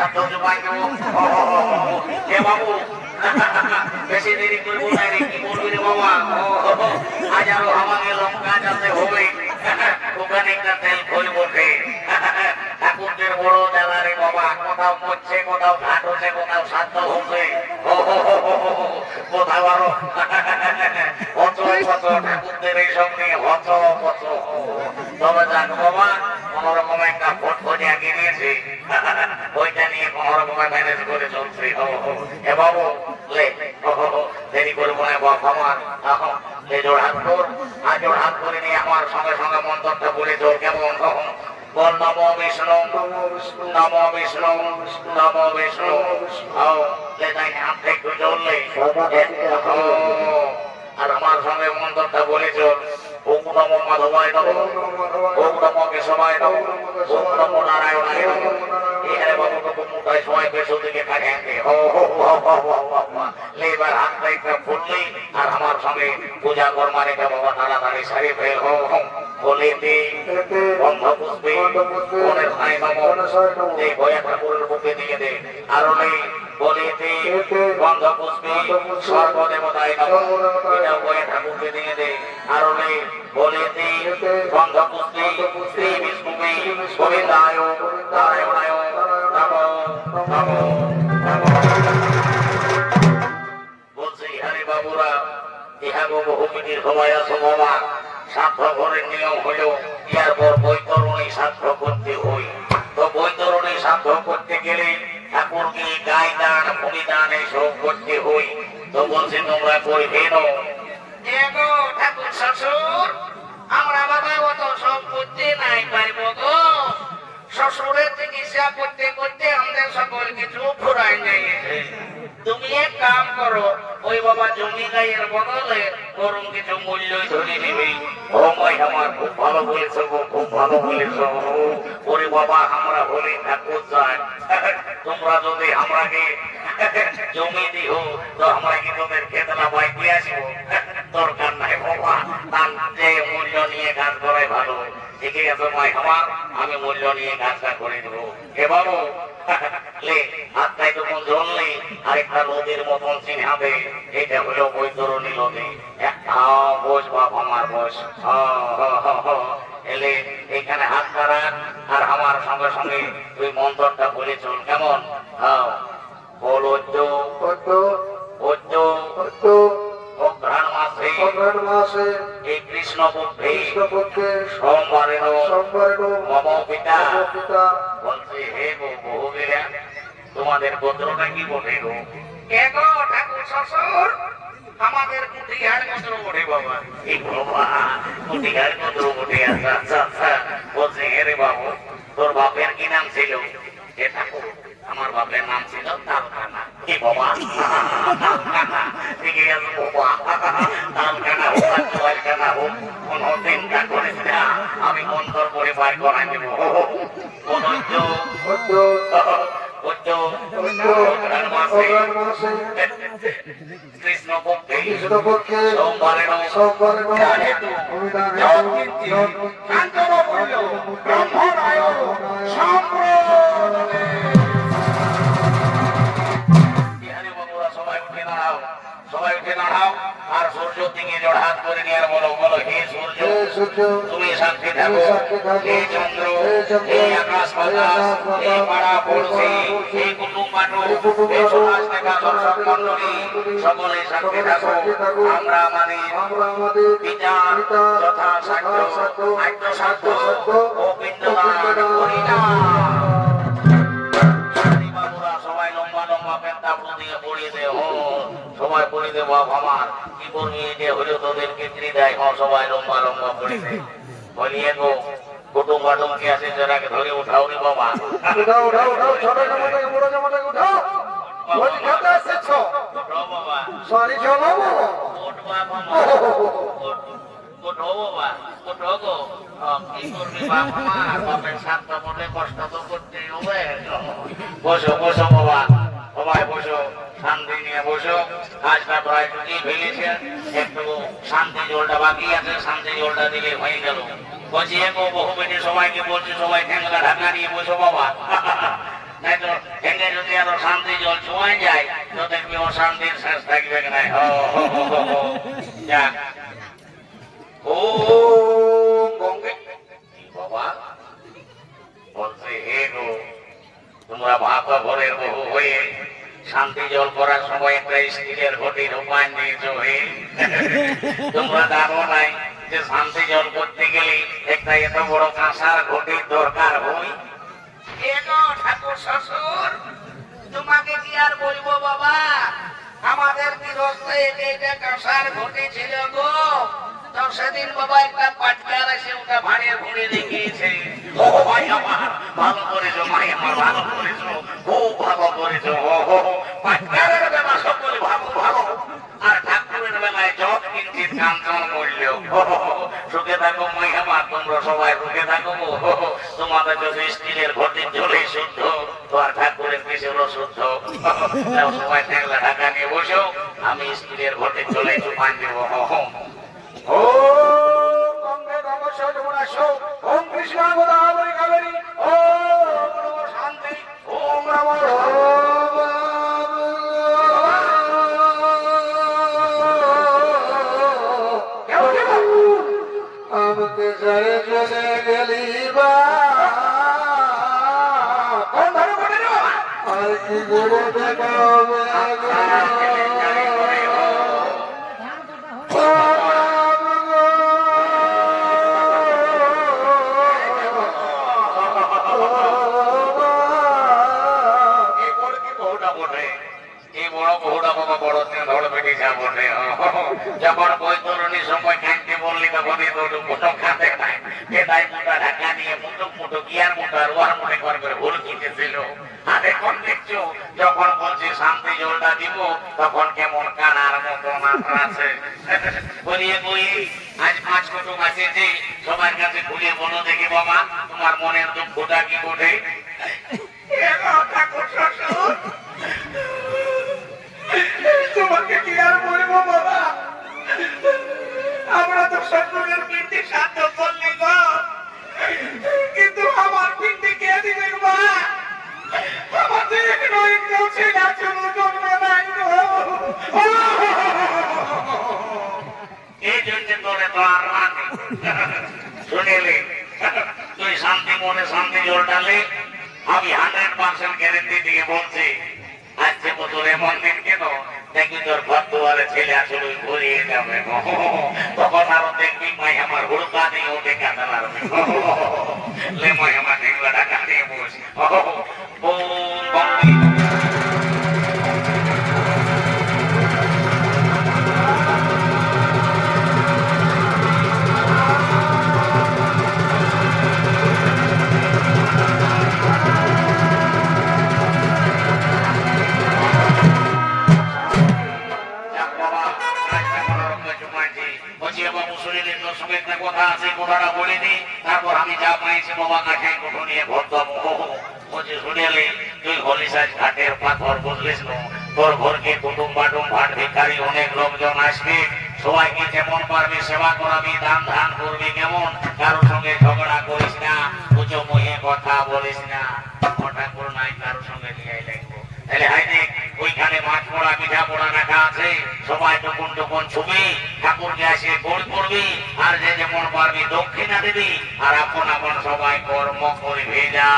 সাধ্য জমাই দেবো। হে বাবু বেশি দেরি করবো না রে, কি বলবি রে বাবা? আজ আরো আমাকে লঙ্কা যেতে হবে, ওখানে একটা তেল খই বটে। ঠাকুরদের বড় জ্বালা রে বাবা, কোথাও মরছে, কোথাও ঘাট হচ্ছে, কোথাও সাধ্য হচ্ছে, কোথাও আরো হত কত ঠাকুরদের এই সঙ্গে হত কত। তবে যাক বাবা, কোন রকম একটা ভোট ভরিয়া কিনেছি, ওইটা নিয়ে কোন রকমে ম্যানেজ করে চলছি। এ বাবু লে দেরি করবো না বাপ আমার, জোড়হাত কর, আর জোড়হাত করে নিয়ে আমার সঙ্গে সঙ্গে মন্ত্রটা বলে চল। কেমন? বল নমো বিষ্ণু নমো বিষ্ণু নমো বিষ্ণু। হাত থেকে চললে আর আমার সঙ্গে মন্ত্রটা বলে চল। ওম নমো মাধবায় নমঃ, ওম নমো কেশবায় নমঃ, ওম নমো নারায়ণায় নমঃ। এখানে বাবু মোটাই সময় পেছন দিকে থাকে। এবার হাত থেকে ফুটলি আর আমার সঙ্গে পূজা কর্মার এটা বাবা তাড়াতাড়ি সারি ফেল। বলে দে বন্ধ পুষ্পে মনের ভাই নমঃ, এই বয়া ঠাকুরের বুকে দিয়ে দে। আরো নেই বলে দে বন্ধ পুষ্পে সর্বদেবতায় নমঃ, এটা বয়া ঠাকুরকে দিয়ে দে। আরো নেই বলে দে বন্ধ পুষ্পে শ্রী বিষ্ণুকে গোবিন্দায় নারায়ণায় নমঃ নমঃ নমঃ। বলছি হরে বাবুরা, ইহা বহুমিটির সবাই আসো বাবা। সাধ্য ঘরের নিয়ম হলো ইয়ার পর বৈতরণী সাধ্য করতে হই। তো বৈতরণী সাধ্য করতে গেলে ঠাকুরকে গায়ে দান ভূমি দান এইসব করতে হই। তো বলছি তোমরা করবে ঠাকুর শ্বশুর, আমরা বাবা অত সব করতে নাই পারবো গো। শ্বশুরের চিকিৎসা করতে করতে আমাদের সকল কিছু ফুরাই যাইছে। তুমি এক কাম করো, ওই বাবা জমি গায়ের বদলে গরম কিছু মূল্য ধরে নেবে। ও মাই আমার খুব ভালো বলেছ গো, খুব ভালো বলেছ। ওরে বাবা আমরা হলে ঠাকুর যাই, তোমরা যদি আমরাকে জমি দিও তো আমরা কি তোদের খেতলা বাইকে আসবো? দরকার নাই বাবা, তার যে মূল্য নিয়ে কাজ করাই ভালো। ঠিক আছে মাই আমার, আমি মূল্য নিয়ে কাজটা করে দেবো। এ বাবু লে হাতটাই তখন জ্বললে আরেকটা নদীর মতন চিনহাবে, এটা হলো বৈতরণী নদী। বস বাপ আমার বস। এলে এখানে হাত করা আর আমার সঙ্গে সঙ্গে তুই মন্ত্রটা বলে চল। কেমন? বল অঘ্রাণ মাসে এই কৃষ্ণ পক্ষে সোমবারে মম পিতা। বলছে হে গো বহুবীরা, তোমাদের গোত্রটা কি বলে গো? কে গো ঠাকুর শ্বশুর? আমাদের কুটিহার গোত্র বটে বাবা। এই বাবা কুটিহার গোত্র বটে। আচ্ছা আচ্ছা আচ্ছা। বলছে হে রে বাবু, তোর বাপের কি নাম ছিল? হে ঠাকুর, আমার বাপের নাম ছিল তালকানা। কি বাবা? ঠিক আছে বাবা, তালকানা হোক আর জোয়ালকানা হোক, কোনো চিন্তা করিস না, আমি মন্তর করে বার করাই দেবো। কৃষ্ণ পক্ষে সোমবারে সবাই উঠে দাঁড়াও আর সূর্য দিকে জোড়হাত করে নিয়ে বলো, বলো হে সূর্য তুমি সাক্ষী থাকো, হে চন্দ্র, হে আকাশ বাতাস, হে পাড়া পড়শি, হে কুটুম বাটুল, হে সমাজ দেখা দর্শক মন্ডলী, সকলে সাক্ষী থাকো। আমরা আমাদের বিচার যথাসাধ্য আদ্যসাধ্য ও পিণ্ডদান করি না। সবাই লম্বা লম্বা পেন্টা দিয়ে পড়িয়ে দে। সবাই পড়ে দে বাপ আমার, কি করবি? যে হলো তোদের কেটরি দেয়। সবাই লম্বা লম্বা পড়ে দে। বলিয়ে গো কুটুম বাটুম কে আছে যারাকে ধরে উঠাও রে বাবা। বসো বসো বাবা, সবাই বসো, শান্তি নিয়ে বসো। কাজটা প্রায় টুকিয়ে ফেলেছে, একটু শান্তি জলটা বাকি আছে, শান্তি জলটা দিলে হয়ে গেল। বলছি বহু বেটে সবাইকে বলছি, সবাই ঠ্যাংলা ঢাকা নিয়ে বসো বাবা। নাই তো ভেঙে যদি আরো শান্তি জল ছোঁয়াই যায় তো দেখবি অশান্তির শেষ থাকবে না। যাক ও গঙ্গে বাবা বলছে হে গো তোমরা ভাপা ভরের বহু হয়ে শান্তি জল করার সময় একটা স্টিলের ঘটির উপায় নিয়েছো হে তোমরা জানো নাই যে শান্তি জল করতে গেলে একটা এত বড় কাঁসার ঘটির দরকার হয়। ঠাকুর শ্বশুর তোমাকে কি আর বলবো বাবা, আমাদের গৃহস্থে এটা কাঁসার ঘটি ছিল গো। তো সেদিন বাবা একটা পাটকার এসে ওটা ভাড়ে ঘুরে দেখিয়েছে। ও ভাই আমার ভালো করেছো, ভাই আমার ভালো করেছো, খুব ভালো করেছো। পাটকারের বেলা সকলে ভালো ভালো, আর ঠাকুরের বেলায় যত কিঞ্চিত কাঞ্চন মূল্য। সুখে থাকো মাই আমার, তোমরা সবাই সুখে থাকো। তোমাদের যদি স্টিলের ঘটির জলেই শুদ্ধ তো আর ঠাকুরের কিসেরও শুদ্ধ। সবাই ঠেকলা ঢাকা নিয়ে বসো, আমি স্টিলের ঘটির জলে একটু পান দেবো। ও গঙ্গে গঙ্গা যমুনা শো ওম কৃষ্ণ গোদাবরী কাবেরী ওম নমঃ শান্তি ওম নমঃ আমাকে জয় চলে গেলি বা আর কি করে দেখা হবে যখন বৈতরণীর সময় খাইতে বললি তখন খাতে খায় মোটা ঢাকা নিয়ে মুটুক মুটুক ইয়ার মুটার ওয়ার মনে করে ভুল কিনেছিল। আর এখন দেখছো যখন বলছি শান্তি জলটা দিব তখন কেমন কানার মতো মাথা আছে। বলিয়ে বই আজ 5 কুটুম আছে যে সবার কাছে খুলে বলো দেখি বাবা তোমার মনের দুঃখটা কি ওঠে। তোমাকে কি আর বলবো বাবা, আমরা তো শ্বশুরের পিন্ডি সাধ্য করলি গো, কিন্তু আমার পিন্ডি কে দিবে মা? আমাদের এখনো একটু ছেলে চলো জন্ম নাই গো। এই জন্য তোরে তো আর রাখি শুনেলি তুই শান্তি মনে শান্তি জল ডালে আমি 100% গ্যারেন্টি দিয়ে বলছি আজকে তোর এমন দিন কেন দেখবি তোর ঘর দুয়ারে ছেলে আসলে ঘুরিয়ে যাবে। তখন আরো দেখবি মাই আমার হুড়কা দিয়ে ওঠে কাঁদা লাগবে। লে মাই আমার ঢেঙ্গা ঢাকা দিয়ে বস। কথা আছে কথাটা বলিনি, তারপর আমি যা পাইছি বাবা কাছে কোঠো নিয়ে ভর দেবো। বলছি শুনেলি তুই হলিসাজ ঘাটের পাথর বুঝলিস না, তোর ঘরকে কুটুম বাটুম ভাট ভিখারি অনেক লোকজন আসবে, সবাইকে যেমন পারবি সেবা করাবি, দান ধান করবি কেমন, কারোর সঙ্গে ঝগড়া করিস না, উঁচু মুহে কথা বলিস না, ঠাকুর নাই কারোর সঙ্গে নিয়ে লাগবো। তাহলে হাই দেখ ওইখানে মাছ পোড়া পিঠা পোড়া রাখা আছে, সবাই টুকুন টুকুন ছুবি, ঠাকুরকে আসে গোড় করবি, আর যে যেমন পারবি দক্ষিণা দিবি, আর আপন আপন সবাই কর্ম করবি যা।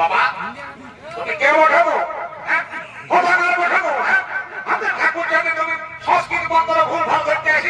বাবা তুমি কেউ ওঠাবো, ঠাকুর জানে তুমি সংস্কৃতি বন্দরে ভুল ভাল করতে আসি